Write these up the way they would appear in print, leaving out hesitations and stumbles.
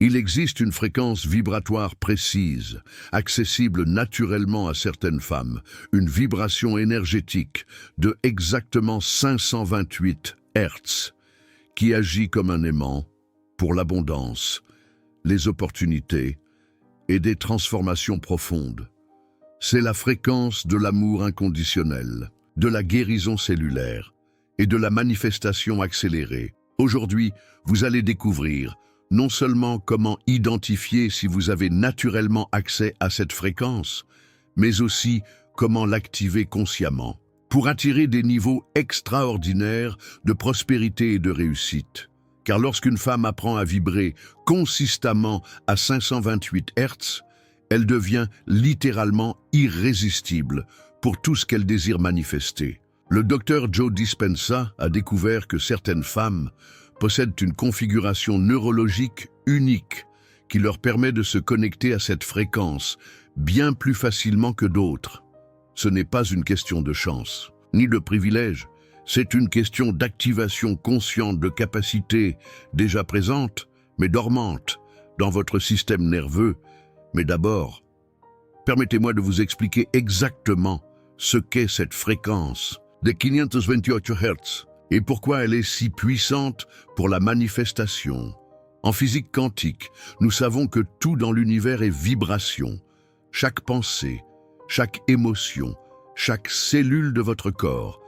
Il existe une fréquence vibratoire précise, accessible naturellement à certaines femmes, une vibration énergétique de exactement 528 Hz, qui agit comme un aimant pour l'abondance, les opportunités et des transformations profondes. C'est la fréquence de l'amour inconditionnel, de la guérison cellulaire et de la manifestation accélérée. Aujourd'hui, vous allez découvrir non seulement comment identifier si vous avez naturellement accès à cette fréquence, mais aussi comment l'activer consciemment pour attirer des niveaux extraordinaires de prospérité et de réussite. Car lorsqu'une femme apprend à vibrer consistamment à 528 Hz, elle devient littéralement irrésistible pour tout ce qu'elle désire manifester. Le docteur Joe Dispenza a découvert que certaines femmes possèdent une configuration neurologique unique qui leur permet de se connecter à cette fréquence bien plus facilement que d'autres. Ce n'est pas une question de chance, ni de privilège, c'est une question d'activation consciente de capacités déjà présentes, mais dormantes, dans votre système nerveux. Mais d'abord, permettez-moi de vous expliquer exactement ce qu'est cette fréquence des 528 Hz et pourquoi elle est si puissante pour la manifestation. En physique quantique, nous savons que tout dans l'univers est vibration. Chaque pensée, chaque émotion, chaque cellule de votre corps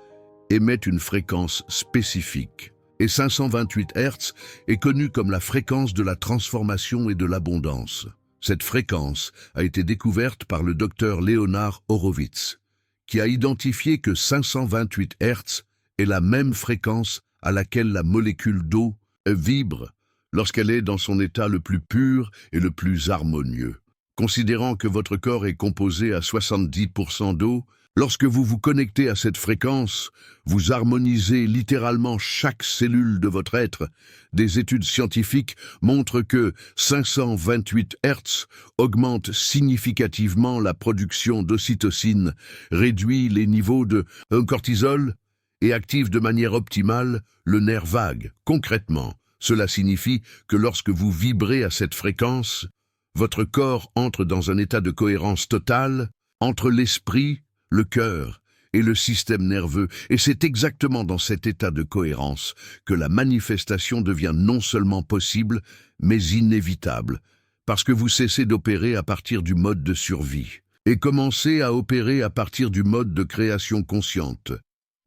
émet une fréquence spécifique. Et 528 Hz est connue comme la fréquence de la transformation et de l'abondance. Cette fréquence a été découverte par le docteur Leonard Horowitz, qui a identifié que 528 Hz est la même fréquence à laquelle la molécule d'eau vibre lorsqu'elle est dans son état le plus pur et le plus harmonieux. Considérant que votre corps est composé à 70% d'eau, lorsque vous vous connectez à cette fréquence, vous harmonisez littéralement chaque cellule de votre être. Des études scientifiques montrent que 528 Hz augmente significativement la production d'ocytocine, réduit les niveaux de cortisol et active de manière optimale le nerf vague. Concrètement, cela signifie que lorsque vous vibrez à cette fréquence, votre corps entre dans un état de cohérence totale entre l'esprit, le cœur et le système nerveux, et c'est exactement dans cet état de cohérence que la manifestation devient non seulement possible, mais inévitable, parce que vous cessez d'opérer à partir du mode de survie et commencez à opérer à partir du mode de création consciente.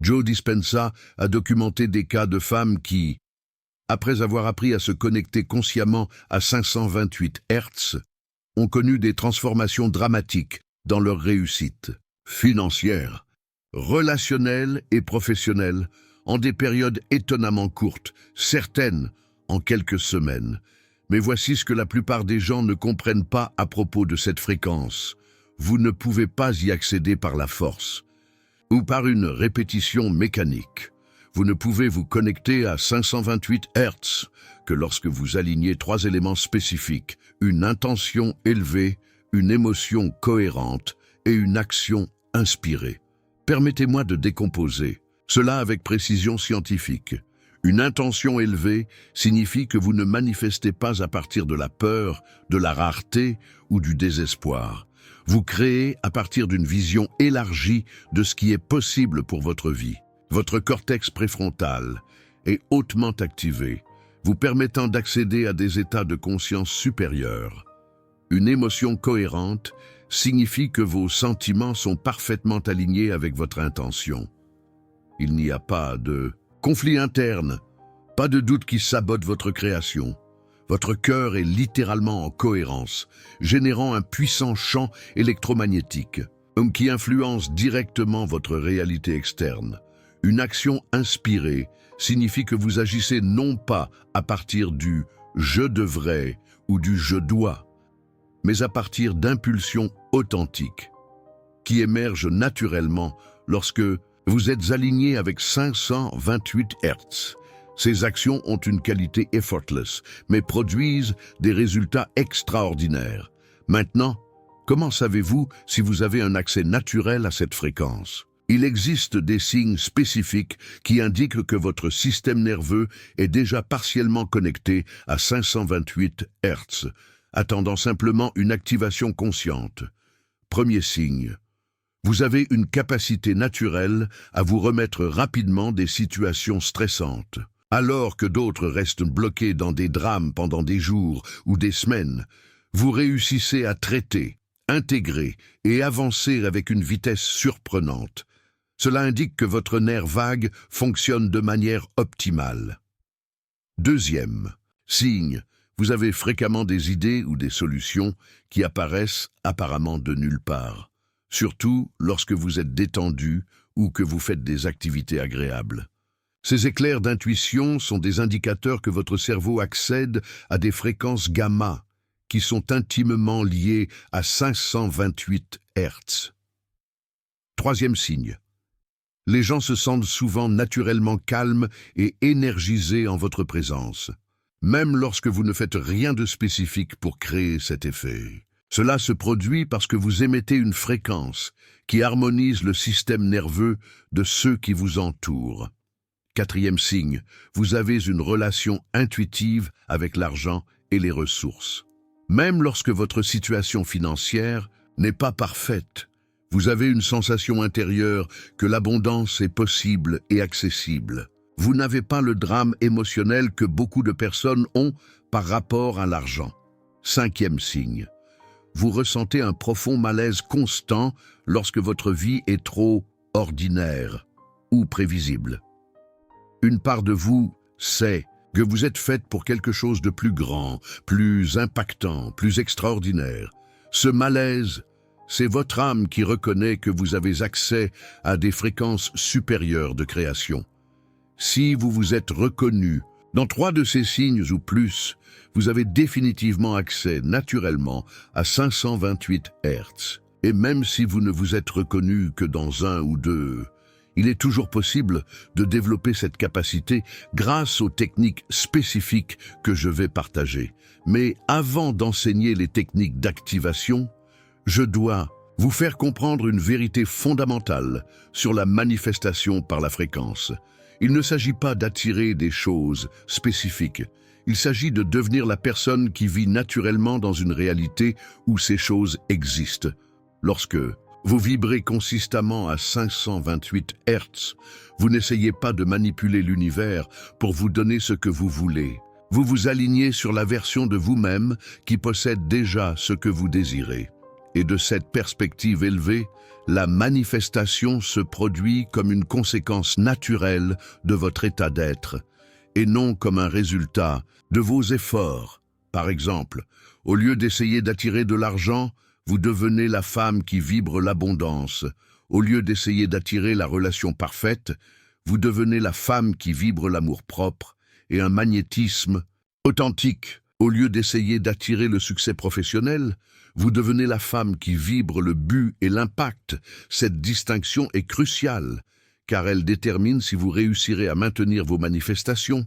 Joe Dispenza a documenté des cas de femmes qui, après avoir appris à se connecter consciemment à 528 Hz, ont connu des transformations dramatiques dans leur réussite financière, relationnelle et professionnelle en des périodes étonnamment courtes, certaines en quelques semaines. Mais voici ce que la plupart des gens ne comprennent pas à propos de cette fréquence. Vous ne pouvez pas y accéder par la force ou par une répétition mécanique. Vous ne pouvez vous connecter à 528 Hz que lorsque vous alignez 3 éléments spécifiques, une intention élevée, une émotion cohérente et une action inspirée. Permettez-moi de décomposer cela avec précision scientifique. Une intention élevée signifie que vous ne manifestez pas à partir de la peur, de la rareté ou du désespoir. Vous créez à partir d'une vision élargie de ce qui est possible pour votre vie. Votre cortex préfrontal est hautement activé, vous permettant d'accéder à des états de conscience supérieurs. Une émotion cohérente signifie que vos sentiments sont parfaitement alignés avec votre intention. Il n'y a pas de conflit interne, pas de doute qui sabote votre création. Votre cœur est littéralement en cohérence, générant un puissant champ électromagnétique qui influence directement votre réalité externe. Une action inspirée signifie que vous agissez non pas à partir du « je devrais » ou du « je dois », mais à partir d'impulsions authentiques qui émergent naturellement lorsque vous êtes aligné avec 528 Hz. Ces actions ont une qualité effortless, mais produisent des résultats extraordinaires. Maintenant, comment savez-vous si vous avez un accès naturel à cette fréquence? Il existe des signes spécifiques qui indiquent que votre système nerveux est déjà partiellement connecté à 528 Hz, attendant simplement une activation consciente. Premier signe. Vous avez une capacité naturelle à vous remettre rapidement des situations stressantes. Alors que d'autres restent bloqués dans des drames pendant des jours ou des semaines, vous réussissez à traiter, intégrer et avancer avec une vitesse surprenante. Cela indique que votre nerf vague fonctionne de manière optimale. Deuxième signe, vous avez fréquemment des idées ou des solutions qui apparaissent apparemment de nulle part, surtout lorsque vous êtes détendu ou que vous faites des activités agréables. Ces éclairs d'intuition sont des indicateurs que votre cerveau accède à des fréquences gamma qui sont intimement liées à 528 Hz. Troisième signe. Les gens se sentent souvent naturellement calmes et énergisés en votre présence, même lorsque vous ne faites rien de spécifique pour créer cet effet. Cela se produit parce que vous émettez une fréquence qui harmonise le système nerveux de ceux qui vous entourent. Quatrième signe, vous avez une relation intuitive avec l'argent et les ressources. Même lorsque votre situation financière n'est pas parfaite, vous avez une sensation intérieure que l'abondance est possible et accessible. Vous n'avez pas le drame émotionnel que beaucoup de personnes ont par rapport à l'argent. Cinquième signe. Vous ressentez un profond malaise constant lorsque votre vie est trop ordinaire ou prévisible. Une part de vous sait que vous êtes faite pour quelque chose de plus grand, plus impactant, plus extraordinaire. Ce malaise, c'est votre âme qui reconnaît que vous avez accès à des fréquences supérieures de création. Si vous vous êtes reconnu dans 3 de ces signes ou plus, vous avez définitivement accès naturellement à 528 Hz. Et même si vous ne vous êtes reconnu que dans 1 ou 2, il est toujours possible de développer cette capacité grâce aux techniques spécifiques que je vais partager. Mais avant d'enseigner les techniques d'activation, je dois vous faire comprendre une vérité fondamentale sur la manifestation par la fréquence. Il ne s'agit pas d'attirer des choses spécifiques. Il s'agit de devenir la personne qui vit naturellement dans une réalité où ces choses existent. Lorsque vous vibrez consistamment à 528 Hz, vous n'essayez pas de manipuler l'univers pour vous donner ce que vous voulez. Vous vous alignez sur la version de vous-même qui possède déjà ce que vous désirez. Et de cette perspective élevée, la manifestation se produit comme une conséquence naturelle de votre état d'être, et non comme un résultat de vos efforts. Par exemple, au lieu d'essayer d'attirer de l'argent, vous devenez la femme qui vibre l'abondance. Au lieu d'essayer d'attirer la relation parfaite, vous devenez la femme qui vibre l'amour-propre et un magnétisme authentique. Au lieu d'essayer d'attirer le succès professionnel, vous devenez la femme qui vibre le but et l'impact. Cette distinction est cruciale, car elle détermine si vous réussirez à maintenir vos manifestations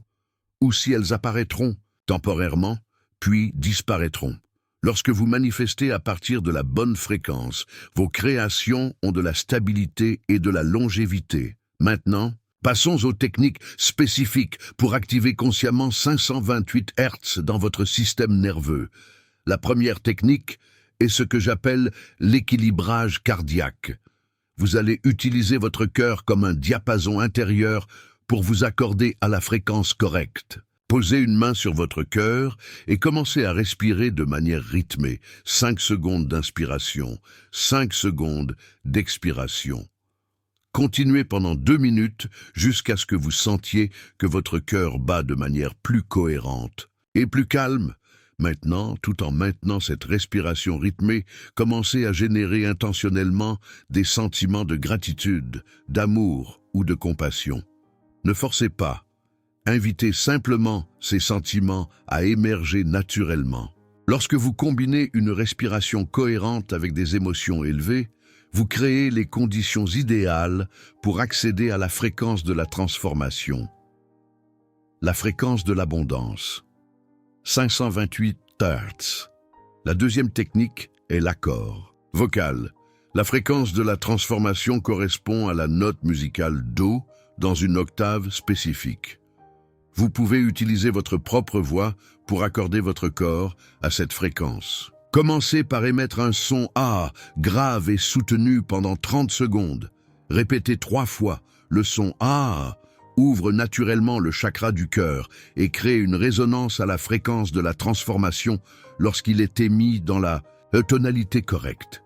ou si elles apparaîtront temporairement, puis disparaîtront. Lorsque vous manifestez à partir de la bonne fréquence, vos créations ont de la stabilité et de la longévité. Maintenant, passons aux techniques spécifiques pour activer consciemment 528 Hz dans votre système nerveux. La première technique est ce que j'appelle l'équilibrage cardiaque. Vous allez utiliser votre cœur comme un diapason intérieur pour vous accorder à la fréquence correcte. Posez une main sur votre cœur et commencez à respirer de manière rythmée. 5 secondes d'inspiration, 5 secondes d'expiration. Continuez pendant 2 minutes jusqu'à ce que vous sentiez que votre cœur bat de manière plus cohérente et plus calme. Maintenant, tout en maintenant cette respiration rythmée, commencez à générer intentionnellement des sentiments de gratitude, d'amour ou de compassion. Ne forcez pas. Invitez simplement ces sentiments à émerger naturellement. Lorsque vous combinez une respiration cohérente avec des émotions élevées, vous créez les conditions idéales pour accéder à la fréquence de la transformation. La fréquence de l'abondance. 528 Hz. La deuxième technique est l'accord vocal. La fréquence de la transformation correspond à la note musicale Do dans une octave spécifique. Vous pouvez utiliser votre propre voix pour accorder votre corps à cette fréquence. Commencez par émettre un son A grave et soutenu pendant 30 secondes. Répétez 3 fois. Le son A ouvre naturellement le chakra du cœur et crée une résonance à la fréquence de la transformation lorsqu'il est émis dans la tonalité correcte.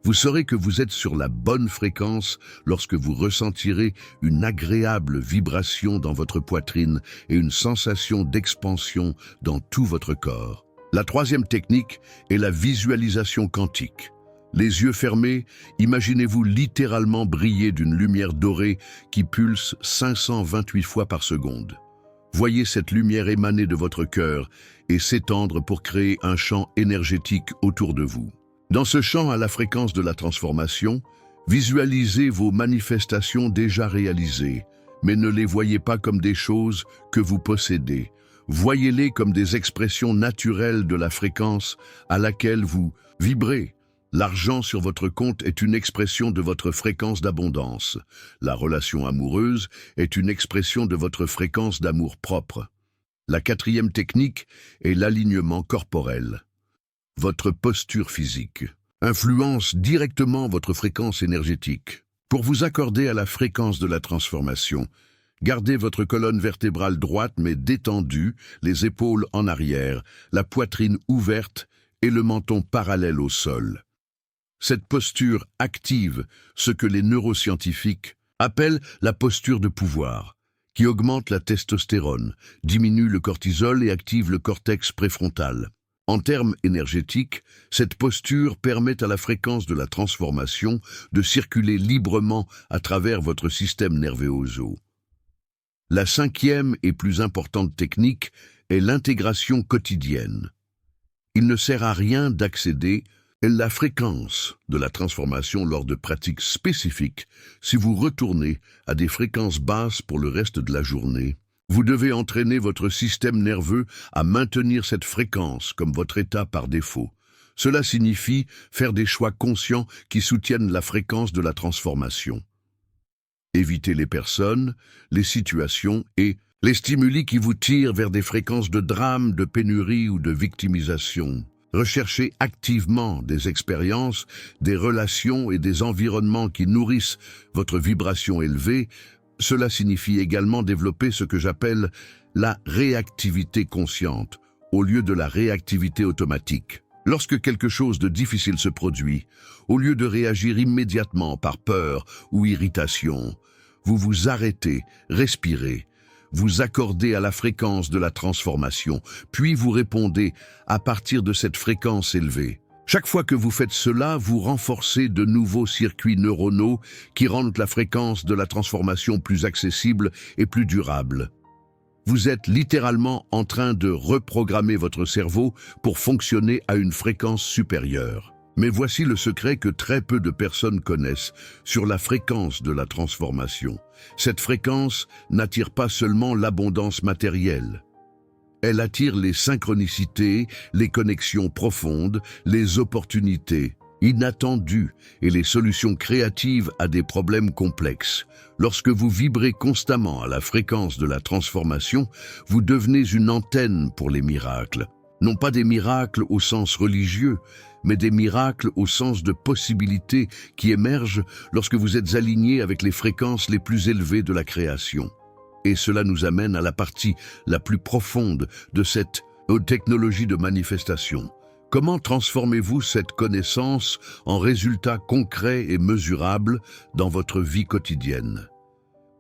Vous saurez que vous êtes sur la bonne fréquence lorsque vous ressentirez une agréable vibration dans votre poitrine et une sensation d'expansion dans tout votre corps. La troisième technique est la visualisation quantique. Les yeux fermés, imaginez-vous littéralement briller d'une lumière dorée qui pulse 528 fois par seconde. Voyez cette lumière émaner de votre cœur et s'étendre pour créer un champ énergétique autour de vous. Dans ce champ à la fréquence de la transformation, visualisez vos manifestations déjà réalisées, mais ne les voyez pas comme des choses que vous possédez. Voyez-les comme des expressions naturelles de la fréquence à laquelle vous vibrez. L'argent sur votre compte est une expression de votre fréquence d'abondance. La relation amoureuse est une expression de votre fréquence d'amour propre. La quatrième technique est l'alignement corporel. Votre posture physique influence directement votre fréquence énergétique. Pour vous accorder à la fréquence de la transformation, gardez votre colonne vertébrale droite mais détendue, les épaules en arrière, la poitrine ouverte et le menton parallèle au sol. Cette posture active ce que les neuroscientifiques appellent la posture de pouvoir, qui augmente la testostérone, diminue le cortisol et active le cortex préfrontal. En termes énergétiques, cette posture permet à la fréquence de la transformation de circuler librement à travers votre système nerveux. La cinquième et plus importante technique est l'intégration quotidienne. Il ne sert à rien d'accéder à la fréquence de la transformation lors de pratiques spécifiques si vous retournez à des fréquences basses pour le reste de la journée. Vous devez entraîner votre système nerveux à maintenir cette fréquence comme votre état par défaut. Cela signifie faire des choix conscients qui soutiennent la fréquence de la transformation. Évitez les personnes, les situations et les stimuli qui vous tirent vers des fréquences de drame, de pénurie ou de victimisation. Recherchez activement des expériences, des relations et des environnements qui nourrissent votre vibration élevée. Cela signifie également développer ce que j'appelle la réactivité consciente, au lieu de la réactivité automatique. Lorsque quelque chose de difficile se produit, au lieu de réagir immédiatement par peur ou irritation, vous vous arrêtez, respirez, vous accordez à la fréquence de la transformation, puis vous répondez à partir de cette fréquence élevée. Chaque fois que vous faites cela, vous renforcez de nouveaux circuits neuronaux qui rendent la fréquence de la transformation plus accessible et plus durable. Vous êtes littéralement en train de reprogrammer votre cerveau pour fonctionner à une fréquence supérieure. Mais voici le secret que très peu de personnes connaissent sur la fréquence de la transformation. Cette fréquence n'attire pas seulement l'abondance matérielle. Elle attire les synchronicités, les connexions profondes, les opportunités inattendues et les solutions créatives à des problèmes complexes. Lorsque vous vibrez constamment à la fréquence de la transformation, vous devenez une antenne pour les miracles. Non pas des miracles au sens religieux, mais des miracles au sens de possibilités qui émergent lorsque vous êtes aligné avec les fréquences les plus élevées de la création. Et cela nous amène à la partie la plus profonde de cette technologie de manifestation. Comment transformez-vous cette connaissance en résultats concrets et mesurables dans votre vie quotidienne?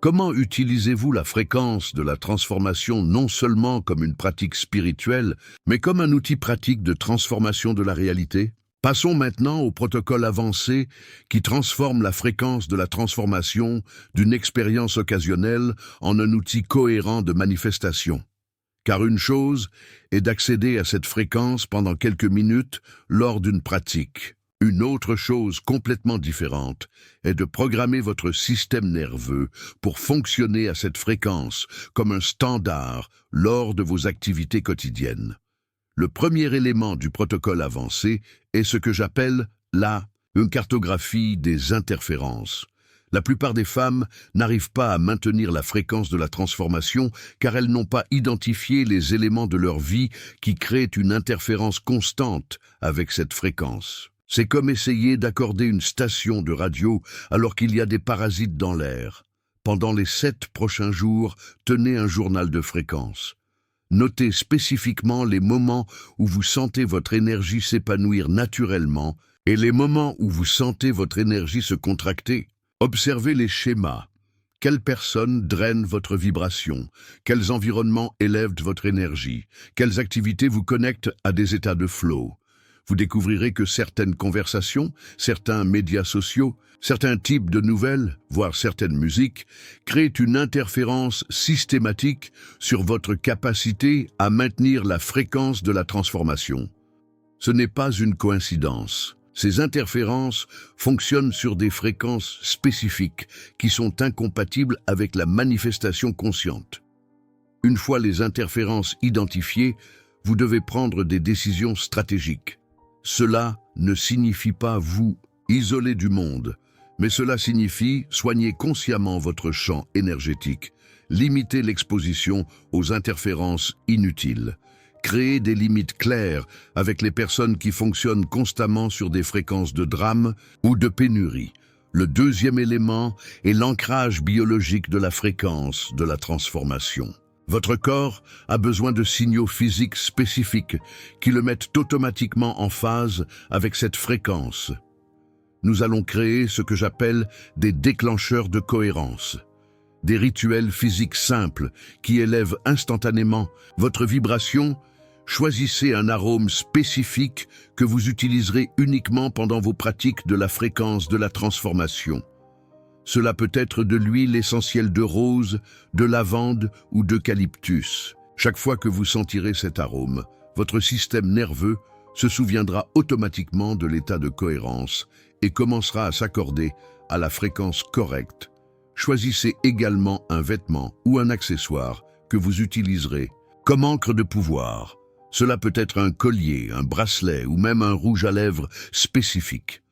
Comment utilisez-vous la fréquence de la transformation non seulement comme une pratique spirituelle, mais comme un outil pratique de transformation de la réalité? Passons maintenant au protocole avancé qui transforme la fréquence de la transformation d'une expérience occasionnelle en un outil cohérent de manifestation. Car une chose est d'accéder à cette fréquence pendant quelques minutes lors d'une pratique. Une autre chose complètement différente est de programmer votre système nerveux pour fonctionner à cette fréquence comme un standard lors de vos activités quotidiennes. Le premier élément du protocole avancé est ce que j'appelle la Une cartographie des interférences. La plupart des femmes n'arrivent pas à maintenir la fréquence de la transformation car elles n'ont pas identifié les éléments de leur vie qui créent une interférence constante avec cette fréquence. C'est comme essayer d'accorder une station de radio alors qu'il y a des parasites dans l'air. Pendant les 7 prochains jours, tenez un journal de fréquence. Notez spécifiquement les moments où vous sentez votre énergie s'épanouir naturellement et les moments où vous sentez votre énergie se contracter. Observez les schémas. Quelles personnes drainent votre vibration? Quels environnements élèvent votre énergie? Quelles activités vous connectent à des états de flow? Vous découvrirez que certaines conversations, certains médias sociaux, certains types de nouvelles, voire certaines musiques, créent une interférence systématique sur votre capacité à maintenir la fréquence de la transformation. Ce n'est pas une coïncidence. Ces interférences fonctionnent sur des fréquences spécifiques qui sont incompatibles avec la manifestation consciente. Une fois les interférences identifiées, vous devez prendre des décisions stratégiques. Cela ne signifie pas vous isoler du monde, mais cela signifie soigner consciemment votre champ énergétique, limiter l'exposition aux interférences inutiles, créer des limites claires avec les personnes qui fonctionnent constamment sur des fréquences de drame ou de pénurie. Le deuxième élément est l'ancrage biologique de la fréquence de la transformation. Votre corps a besoin de signaux physiques spécifiques qui le mettent automatiquement en phase avec cette fréquence. Nous allons créer ce que j'appelle des déclencheurs de cohérence. Des rituels physiques simples qui élèvent instantanément votre vibration. Choisissez un arôme spécifique que vous utiliserez uniquement pendant vos pratiques de la fréquence de la transformation. Cela peut être de l'huile essentielle de rose, de lavande ou d'eucalyptus. Chaque fois que vous sentirez cet arôme, votre système nerveux se souviendra automatiquement de l'état de cohérence et commencera à s'accorder à la fréquence correcte. Choisissez également un vêtement ou un accessoire que vous utiliserez comme encre de pouvoir. Cela peut être un collier, un bracelet ou même un rouge à lèvres spécifique.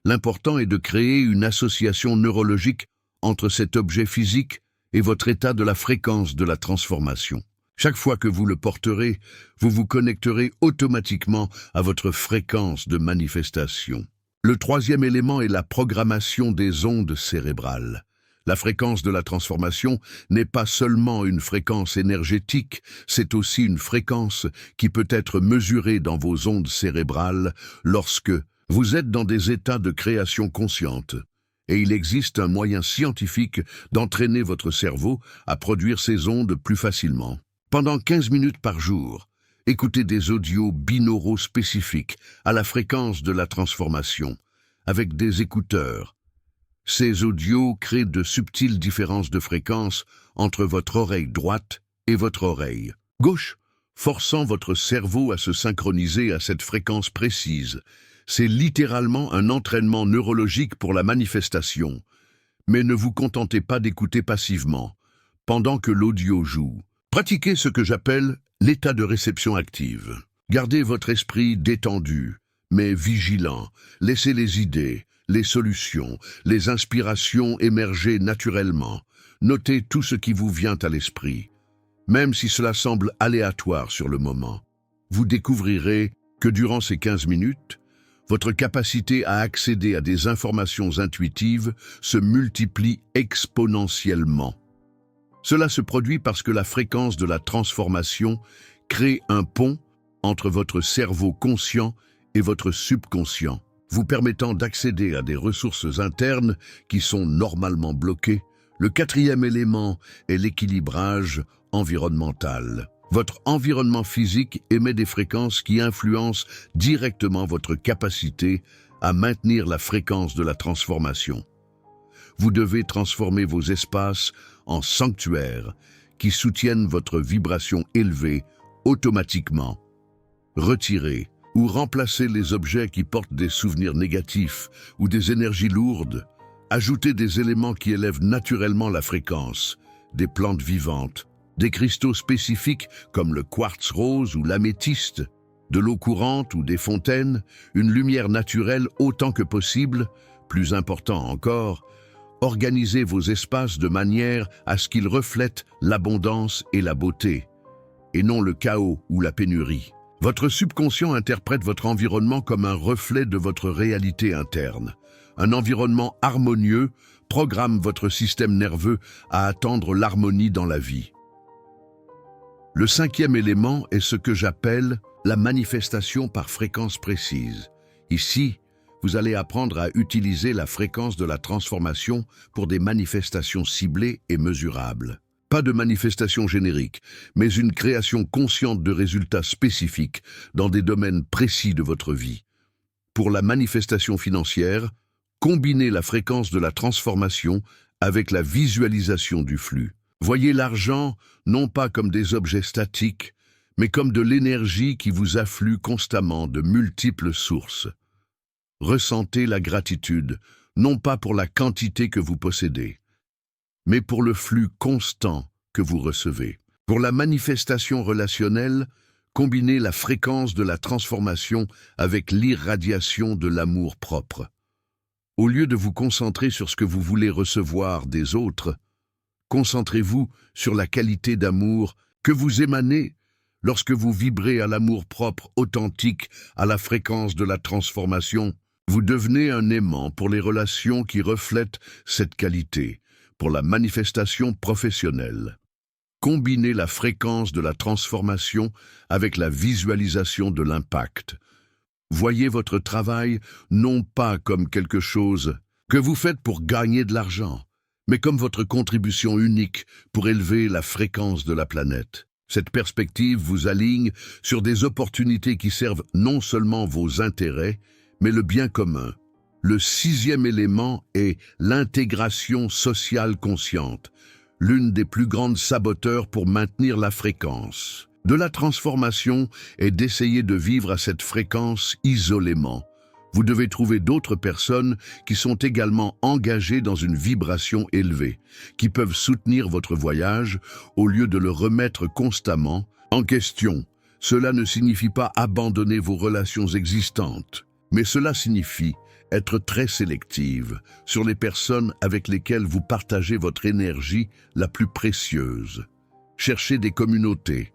L'important est de créer une association neurologique entre cet objet physique et votre état de la fréquence de la transformation. Chaque fois que vous le porterez, vous vous connecterez automatiquement à votre fréquence de manifestation. Le troisième élément est la programmation des ondes cérébrales. La fréquence de la transformation n'est pas seulement une fréquence énergétique, c'est aussi une fréquence qui peut être mesurée dans vos ondes cérébrales lorsque vous êtes dans des états de création consciente. Et il existe un moyen scientifique d'entraîner votre cerveau à produire ces ondes plus facilement. Pendant 15 minutes par jour, écoutez des audios binauraux spécifiques à la fréquence de la transformation, avec des écouteurs. Ces audios créent de subtiles différences de fréquence entre votre oreille droite et votre oreille gauche, forçant votre cerveau à se synchroniser à cette fréquence précise. C'est littéralement un entraînement neurologique pour la manifestation. Mais ne vous contentez pas d'écouter passivement. Pendant que l'audio joue, pratiquez ce que j'appelle l'état de réception active. Gardez votre esprit détendu, mais vigilant. Laissez les idées, les solutions, les inspirations émerger naturellement. Notez tout ce qui vous vient à l'esprit. Même si cela semble aléatoire sur le moment, vous découvrirez que durant ces 15 minutes, votre capacité à accéder à des informations intuitives se multiplie exponentiellement. Cela se produit parce que la fréquence de la transformation crée un pont entre votre cerveau conscient et votre subconscient, vous permettant d'accéder à des ressources internes qui sont normalement bloquées. Le quatrième élément est l'équilibrage environnemental. Votre environnement physique émet des fréquences qui influencent directement votre capacité à maintenir la fréquence de la transformation. Vous devez transformer vos espaces en sanctuaires qui soutiennent votre vibration élevée automatiquement. Retirez ou remplacez les objets qui portent des souvenirs négatifs ou des énergies lourdes. Ajoutez des éléments qui élèvent naturellement la fréquence, des plantes vivantes, des cristaux spécifiques comme le quartz rose ou l'améthyste, De l'eau courante ou des fontaines, une lumière naturelle autant que possible, plus important encore, organisez vos espaces de manière à ce qu'ils reflètent l'abondance et la beauté, et non le chaos ou la pénurie. Votre subconscient interprète votre environnement comme un reflet de votre réalité interne. Un environnement harmonieux programme votre système nerveux à attendre l'harmonie dans la vie. Le cinquième élément est ce que j'appelle la manifestation par fréquence précise. Ici, vous allez apprendre à utiliser la fréquence de la transformation pour des manifestations ciblées et mesurables. Pas de manifestation générique, mais une création consciente de résultats spécifiques dans des domaines précis de votre vie. Pour la manifestation financière, combinez la fréquence de la transformation avec la visualisation du flux. Voyez l'argent non pas comme des objets statiques, mais comme de l'énergie qui vous afflue constamment de multiples sources. Ressentez la gratitude, non pas pour la quantité que vous possédez, mais pour le flux constant que vous recevez. Pour la manifestation relationnelle, combinez la fréquence de la transformation avec l'irradiation de l'amour propre. Au lieu de vous concentrer sur ce que vous voulez recevoir des autres, concentrez-vous sur la qualité d'amour que vous émanez lorsque vous vibrez à l'amour propre authentique à la fréquence de la transformation. Vous devenez un aimant pour les relations qui reflètent cette qualité, pour la manifestation professionnelle. Combinez la fréquence de la transformation avec la visualisation de l'impact. Voyez votre travail non pas comme quelque chose que vous faites pour gagner de l'argent, mais comme votre contribution unique pour élever la fréquence de la planète. Cette perspective vous aligne sur des opportunités qui servent non seulement vos intérêts, mais le bien commun. Le sixième élément est l'intégration sociale consciente, l'une des plus grandes saboteurs pour maintenir la fréquence de la transformation est d'essayer de vivre à cette fréquence isolément. Vous devez trouver d'autres personnes qui sont également engagées dans une vibration élevée, qui peuvent soutenir votre voyage au lieu de le remettre constamment en question. Cela ne signifie pas abandonner vos relations existantes, mais cela signifie être très sélective sur les personnes avec lesquelles vous partagez votre énergie la plus précieuse. Cherchez des communautés,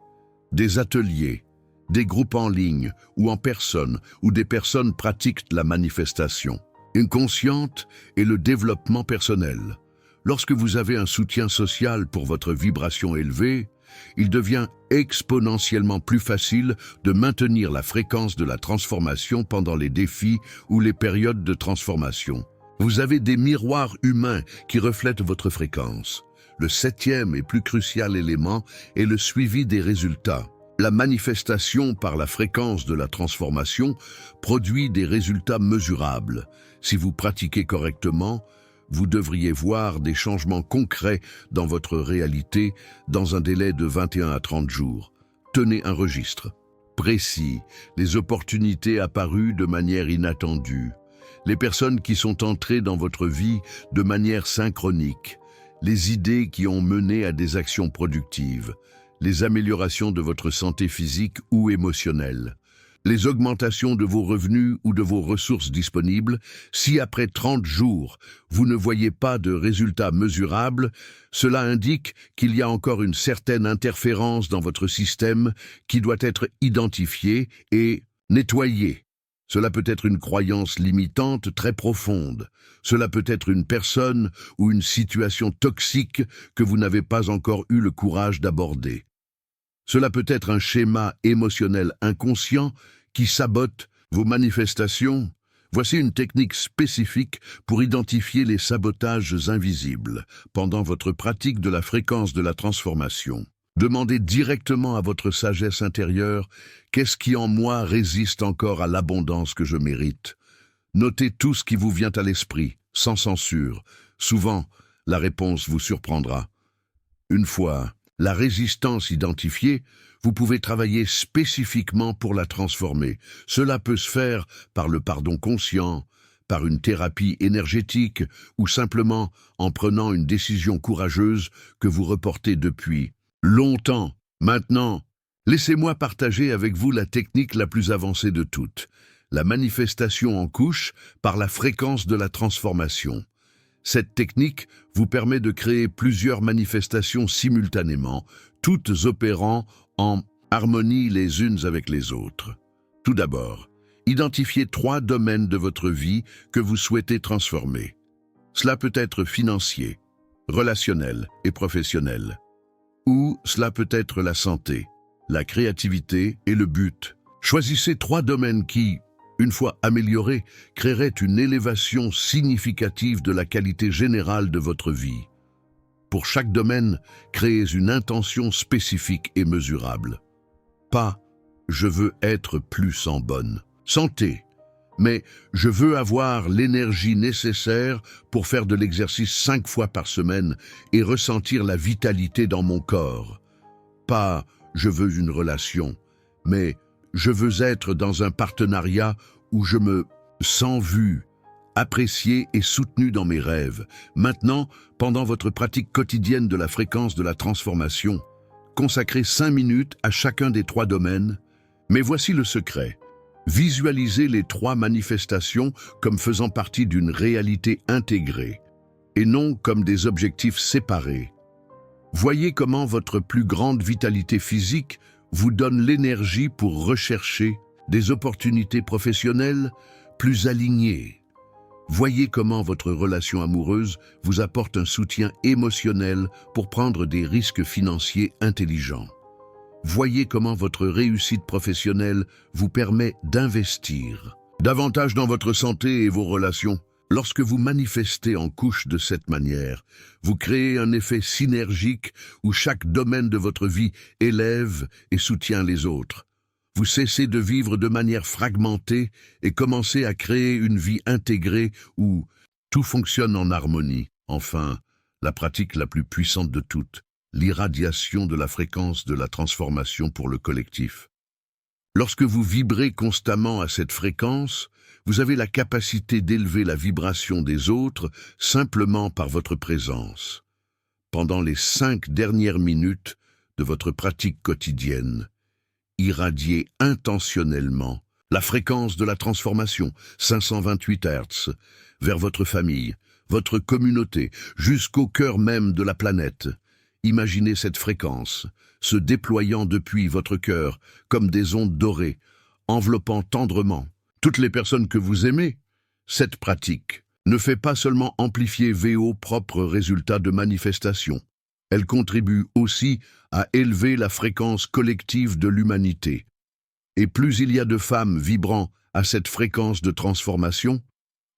des ateliers, des groupes en ligne ou en personne où des personnes pratiquent la manifestation. Inconsciente et le développement personnel. Lorsque vous avez un soutien social pour votre vibration élevée, il devient exponentiellement plus facile de maintenir la fréquence de la transformation pendant les défis ou les périodes de transformation. Vous avez des miroirs humains qui reflètent votre fréquence. Le septième et plus crucial élément est le suivi des résultats. La manifestation par la fréquence de la transformation produit des résultats mesurables. Si vous pratiquez correctement, vous devriez voir des changements concrets dans votre réalité dans un délai de 21 à 30 jours. Tenez un registre précis, les opportunités apparues de manière inattendue, les personnes qui sont entrées dans votre vie de manière synchronique, les idées qui ont mené à des actions productives, les améliorations de votre santé physique ou émotionnelle, les augmentations de vos revenus ou de vos ressources disponibles. Si après 30 jours, vous ne voyez pas de résultats mesurables, cela indique qu'il y a encore une certaine interférence dans votre système qui doit être identifiée et nettoyée. Cela peut être une croyance limitante très profonde. Cela peut être une personne ou une situation toxique que vous n'avez pas encore eu le courage d'aborder. Cela peut être un schéma émotionnel inconscient qui sabote vos manifestations. Voici une technique spécifique pour identifier les sabotages invisibles pendant votre pratique de la fréquence de la transformation. Demandez directement à votre sagesse intérieure « Qu'est-ce qui en moi résiste encore à l'abondance que je mérite ?» Notez tout ce qui vous vient à l'esprit, sans censure. Souvent, la réponse vous surprendra. Une fois la résistance identifiée, vous pouvez travailler spécifiquement pour la transformer. Cela peut se faire par le pardon conscient, par une thérapie énergétique ou simplement en prenant une décision courageuse que vous reportez depuis longtemps. Maintenant, Laissez-moi partager avec vous la technique la plus avancée de toutes, la manifestation en couche par la fréquence de la transformation. Cette technique vous permet de créer plusieurs manifestations simultanément, toutes opérant en harmonie les unes avec les autres. Tout d'abord, identifiez 3 domaines de votre vie que vous souhaitez transformer. Cela peut être financier, relationnel et professionnel. Ou cela peut être la santé, la créativité et le but. Choisissez 3 domaines qui, une fois améliorés, créeraient une élévation significative de la qualité générale de votre vie. Pour chaque domaine, créez une intention spécifique et mesurable. Pas « je veux être plus en bonne santé », mais « je veux avoir l'énergie nécessaire pour faire de l'exercice 5 fois par semaine et ressentir la vitalité dans mon corps ». Pas « je veux une relation », mais « je veux être dans un partenariat où je me sens vu, apprécié et soutenu dans mes rêves ». Maintenant, pendant votre pratique quotidienne de la fréquence de la transformation, consacrez 5 minutes à chacun des 3 domaines. Mais voici le secret. Visualisez les 3 manifestations comme faisant partie d'une réalité intégrée, et non comme des objectifs séparés. Voyez comment votre plus grande vitalité physique vous donne l'énergie pour rechercher des opportunités professionnelles plus alignées. Voyez comment votre relation amoureuse vous apporte un soutien émotionnel pour prendre des risques financiers intelligents. Voyez comment votre réussite professionnelle vous permet d'investir davantage dans votre santé et vos relations. Lorsque vous manifestez en couche de cette manière, vous créez un effet synergique où chaque domaine de votre vie élève et soutient les autres. Vous cessez de vivre de manière fragmentée et commencez à créer une vie intégrée où tout fonctionne en harmonie. Enfin, la pratique la plus puissante de toutes, l'irradiation de la fréquence de la transformation pour le collectif. Lorsque vous vibrez constamment à cette fréquence, vous avez la capacité d'élever la vibration des autres simplement par votre présence. Pendant les 5 dernières minutes de votre pratique quotidienne, irradiez intentionnellement la fréquence de la transformation, 528 Hz, vers votre famille, votre communauté, jusqu'au cœur même de la planète. Imaginez cette fréquence se déployant depuis votre cœur comme des ondes dorées, enveloppant tendrement toutes les personnes que vous aimez. Cette pratique ne fait pas seulement amplifier vos propres résultats de manifestation, elle contribue aussi à élever la fréquence collective de l'humanité. Et plus il y a de femmes vibrant à cette fréquence de transformation,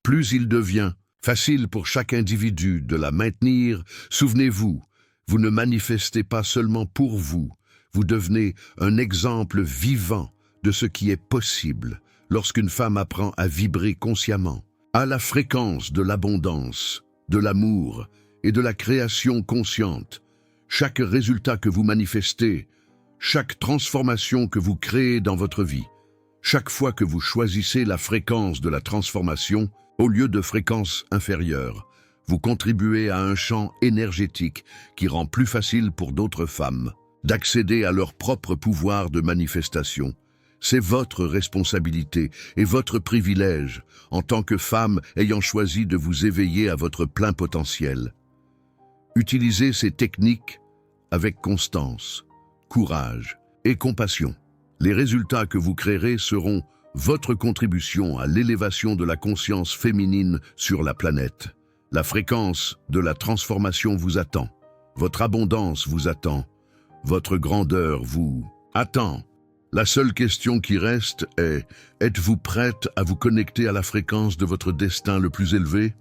plus il devient facile pour chaque individu de la maintenir. Souvenez-vous, vous ne manifestez pas seulement pour vous, vous devenez un exemple vivant de ce qui est possible lorsqu'une femme apprend à vibrer consciemment, à la fréquence de l'abondance, de l'amour et de la création consciente. Chaque résultat que vous manifestez, chaque transformation que vous créez dans votre vie, chaque fois que vous choisissez la fréquence de la transformation au lieu de fréquences inférieures, vous contribuez à un champ énergétique qui rend plus facile pour d'autres femmes d'accéder à leur propre pouvoir de manifestation. C'est votre responsabilité et votre privilège en tant que femme ayant choisi de vous éveiller à votre plein potentiel. Utilisez ces techniques avec constance, courage et compassion. Les résultats que vous créerez seront votre contribution à l'élévation de la conscience féminine sur la planète. La fréquence de la transformation vous attend. Votre abondance vous attend. Votre grandeur vous attend. La seule question qui reste est, êtes-vous prête à vous connecter à la fréquence de votre destin le plus élevé ?